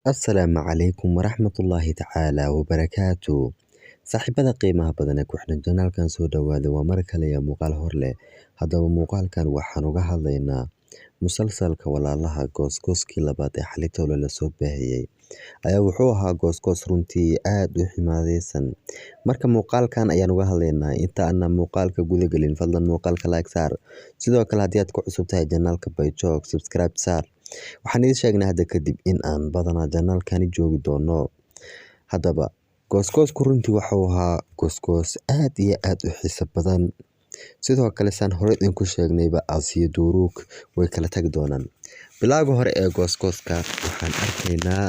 Asalaamu calaykum waraxmatullaahi tacaala wabarakaatu. Saaxiibada qiimaha badan ee ku xidhan janaalkan soo dhawaada waa mar kale iyo muuqaal hor leh. Haddaba muuqaalkan waxaan uga hadlaynaa musalsalka walaalaha goosgooskii labaad ee xalitooda lasoo baahiyey ayaa wuxuu ahaa goosgoos runtii aad u ximaadeysan. Marka muuqaalkan ayaan uga hadlaynaa inta aanan muuqaalka guda gelin fadlan muuqaalka like saar. Sidoo kale haddii aad ku cusub tahay janaalka Bayjoog subscribe saar. Waxaan idin sheegnay hadda kadib in aan badanaa janaalkani joogi doono. Haddaba goosgoosku runtii waxuu ahaa goosgoos aad iyo aad u xiiso badan. Sidoo kale saan hore idinku sheegnayba Asiya Duruuk way kala tagi doonaan. Bilowga hore ee goosgooska waxaan arkaynaa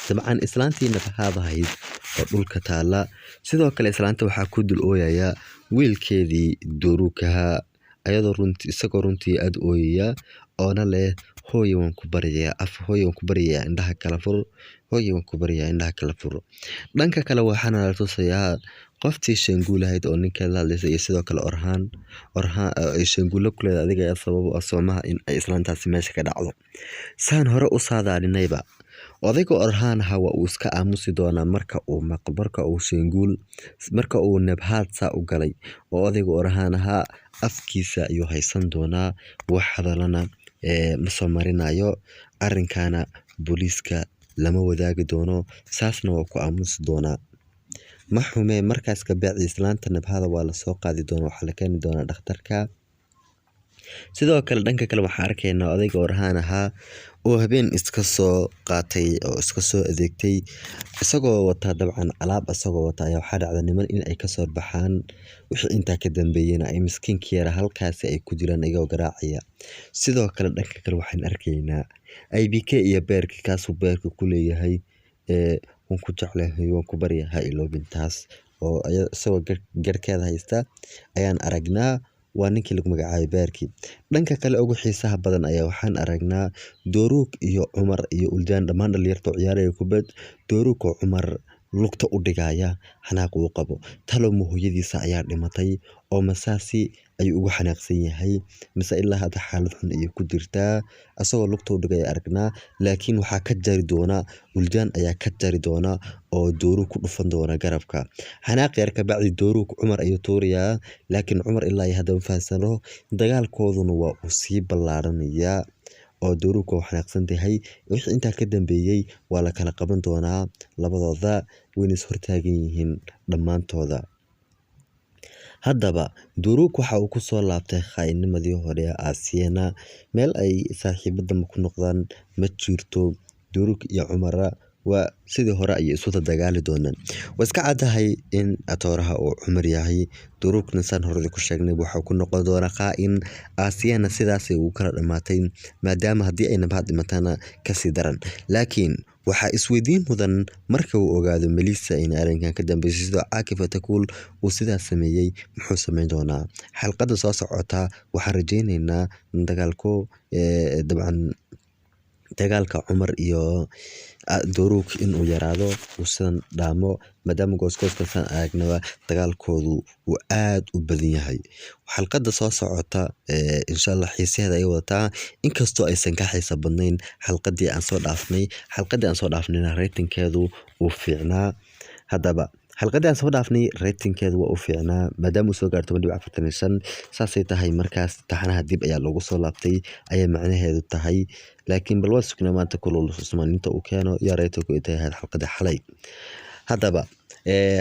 dabcan islaantii nabahada ahayd oo dhulka taala. Sidoo kale islaanta waxaa ku dul ooyaya wiilkeedii Duruukaha isagoo runtii aad ooyaya oona leh hooyo waan ku baryayaa indhaha kala fur. Hooyo waan ku baryayaa indhaha kala fur. Dhanka kale waxaana la tusayaa qoftii Shanguul ahayd oo ninkeeda la hadlaysay iyo sidoo kale Orhaan ay Shanguul ku leedahay adiga ayaa sabab u ah soomaha in ay islaantaasi meesha ka dhacdo. Saan hore u saadaalinayba odayga Orhaan ahaa waa uu iska aamusi doonaa marka uu nabhad saa u galay oo odayga Orhaan ahaa afkiisa ayuu haysan doonaa wax hadalana ma soo marinayo. Arrinkana booliiska lama wadaagi doono saasna waa ku aamusi doonaa. Ma xume markaas ka bacdi islaanta nabhada waa la soo qaadi doonaa waxaa la keeni doonaa dhakhtarka. Sidoo kale dhanka kale waxaan arkaynaa odayga Orhaan ahaa oo habeen iska soo qaatay oo iska soo adeegtay isagoo wata dabcan alaab isagoo wata ayaa waxaa dhacda niman in ay ka soo baxaan wixii intaa ka dambeeyayna ay miskiinkii yara halkaasi ay ku jiraan iyagoo garaacaya. Sidoo kale dhanka kale waxaan arkaynaa IBK iyo beerki kaasuu beerka ku leeyahay waan ku jeclahay waan ku baryahay iloobintaas oo isagoo garkeeda haysta ayaan aragnaa. Waa ninkii lagu magacaabay beerki. Dhanka kale ugu xiisaha badan ayaa waxaan aragnaa Duruuk iyo Cumar iyo Uljaan dhammaan dhalinyarta ciyaaraya kubad. Duruuk oo Cumar lugta u dhigaya xanaaq uu qabo talo hooyadiisa ayaa dhimatay oo masaasi ayuu ugu xanaaqsan yahay mise ilaa hadda xaalad xun ayay ku jirtaa asagoo lugta u dhigaya aragnaa. Laakiin waxaa ka jari doona Uljaan ayaa ka jari doona oo Duruuk ku dhufan doona garabka. Xanaaq yar ka bacdi Duruuk Cumar ayuu tuurayaa laakiin Cumar ilaa hadda ma fahansano dagaalkooduna waa uu sii ballaaranayaa oo Duruuk oo xanaaqsan tahay wixii intaa ka dambeeyay waa la kala qaban doonaa labadooda wayna is hortaagan yihiin dhammaantooda. Haddaba Duruuk waxa uu ku soo laabtay khaynimadii hore Asiyana meel ay saaxiibada ku noqdaan ma jirto. Duruuk iyo Cumar waa sidii hore ay isu dagaali doonaan. Way iska cadahay in atooraha uu Cumar yahay Duruukna san hore ku sheegnay waxa ku noqon doona qaa'in Asiyana sidaas ay u kala dhamaatay maadaama haddii ay nabad dhimatana ka sii daran. Laakiin waxa isweydiin mudan marka uu ogaado Melissa in arrinkan ka dambeysay sidoo Caakif Atakuul uu sidaas sameeyay muxuu sameyn doonaa. Xalqada soo socota waxaan rajaynaynaa dagaalka Cumar iyo Duruuk inuu yaraado uu sidan dhaamo maadaama goosgooska san aragnaba dagaalkoodu uu aad u badan yahay. Xalqada soo socota insha Allah xiisaheeda ay wadataa inkastoo aysan ka xiiso badnayn xalqadii aan soo dhaafnayna ratingkeedu uu fiicnaa. Haddaba xalqadii aan soo dhaafnay ratingkeedu waa u fiicnaa maadaama uu soo gaarto 45 saasay tahay markaas taxanaha dib ayaa loogu soo laabtay ayay macnaheedu tahay. Laakiin bal waa sugnaa maanta kulul Usmaaninta uu keeno iyo ratingku intay ahayd xalqada xalay. Haddaba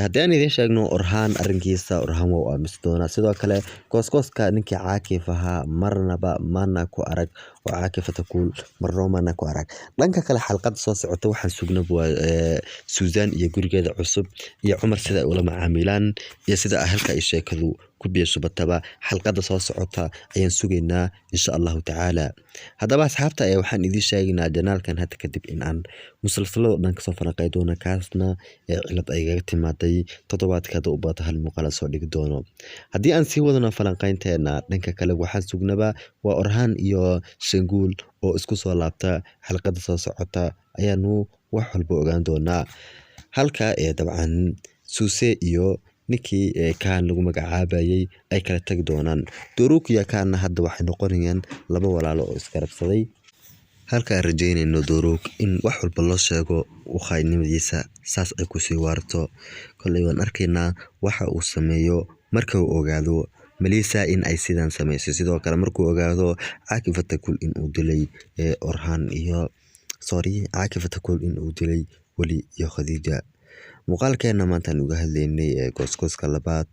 haddii aan idin sheegno Orhaan arrinkiisa Orhaan waa u aamusi doonaa. Sidoo kale goosgooska ninkii Caakif ahaa marnaba mana ku arag oo Caakif Atakuul marnaba mana ku arag. Dhanka kale xalqada soo socota waxaan sugnaa Suuzaan iyo gurigeeda cusub iyo Cumar sida ay ula macaamilaan iyo sida halka ay sheekadu ku biyeeshubataba xalqada soo socota ayaan sugaynaa insha Allah tacaala. Haddaba asxaabta ayaa waxaan idin sheegaynaa janaalkan hadda kadib in aan musalsalada dhan ka soo falanqeyn doono kaasna cilad ay gaga timaaday toddobaadka u baata hal muuqaal soo dhigi doono. Haddii aan sii wadano falanqeynteena dhanka kale waxaan sugnaba waa Orhaan iyo Shanguul oo isku soo laabta xalqada soo socota ayaanu wax walba ogaan doonaa. Halka dabcan Suuse iyo ninkii kaan lagu magacaabayay ay kala tagi doonaan. Duruuk iyo kaana hadda waxay noqonayaan laba walaalo oo iskarabsaday. halka aan rajeynayno Doruk in wax walba loo sheego khaynimadiisa saas ay ku sii waarto. Kolley waan arkaynaa waxa uu sameeyo marka uu ogaado Melissa in ay sidaan sameysay, sidoo kale markuu ogaado Caakif Atakul in uu dilay Orhan iyo Caakif Atakul in uu dilay Weli iyo Khadija. Muuqaalkeena maanta aan uga hadlaynay gooska labaad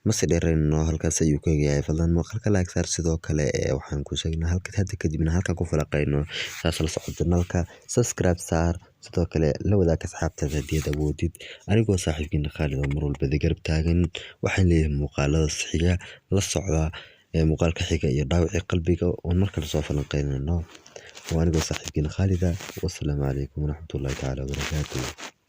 mase dheerayno halkaas ayuu ka yahay. Fadlan muuqaalka like saar, sidoo kale waxaan ku sheegnaa halka hadda kadibna halka ku falaqayno saas la socod channelka, subscribe saar, sidoo kale la wadaag asxaabtada hadii aad awoodid. Anigoo saaxiibkiina Khalid oo mar walba garab taagan, waxaan leeyahay muuqaalada xiga la socda muuqaalka xiga iyo dhaawacii qalbiga oo markale soo falanqeynayno. Anigoo saaxiibkiina Khalid, wassalaamu calaykum waraxmatullaahi tacaala wabarakaatuh.